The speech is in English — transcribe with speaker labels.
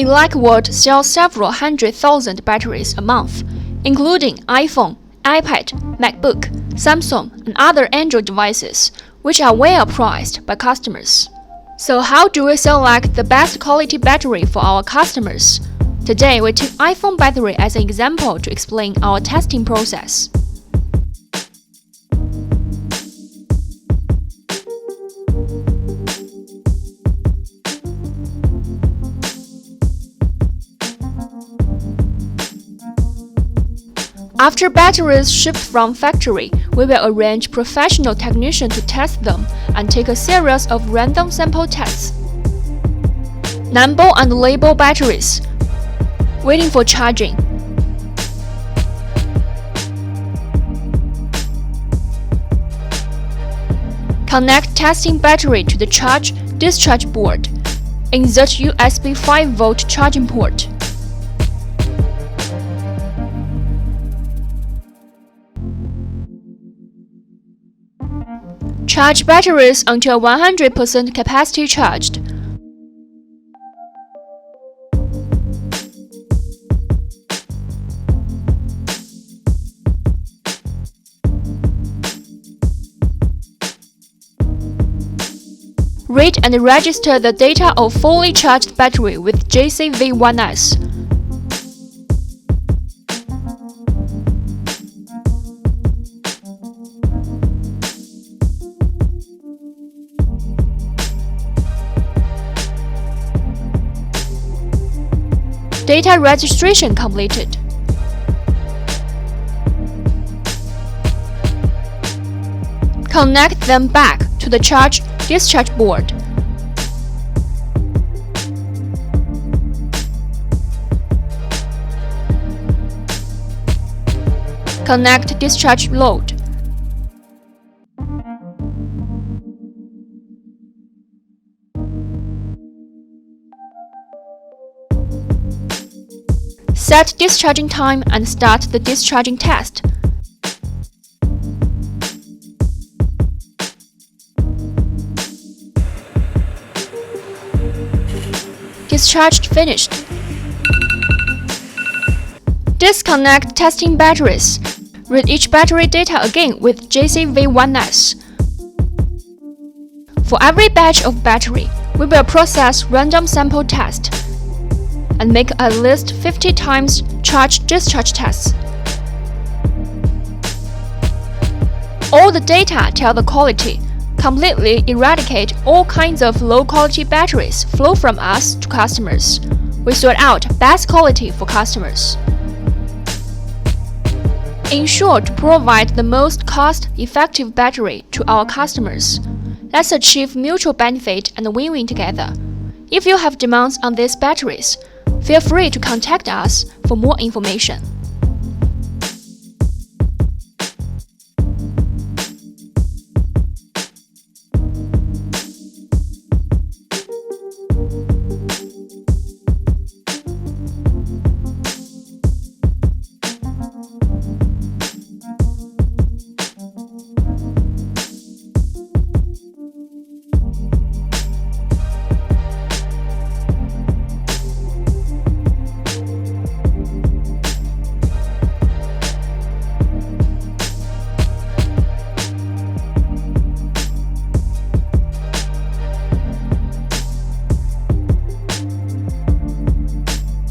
Speaker 1: Electwood sells several 100,000 batteries a month, including iPhone, iPad, MacBook, Samsung, and other Android devices, which are well priced by customers. So how do we select the best quality battery for our customers? Today we took iPhone battery as an example to explain our testing process. After batteries shipped from factory, we will arrange professional technicians to test them and take a series of random sample tests. Number and label batteries. Waiting for charging. Connect testing battery to the charge/discharge board. Insert USB 5-volt charging port. Charge batteries until 100% capacity charged. Read and register the data of fully charged battery with JCV1S. Data registration completed. Connect them back to the charge/discharge board. Connect discharge load. Set discharging time and start the discharging test. Discharged finished. Disconnect testing batteries. Read each battery data again with JCV1S. For every batch of battery, we will process random sample test and make at least 50 times charge/discharge tests. All the data tell the quality. Completely eradicate all kinds of low-quality batteries flow from us to customers. We sort out best quality for customers. Ensure to provide the most cost-effective battery to our customers. Let's achieve mutual benefit and win-win together. If you have demands on these batteries, feel free to contact us for more information.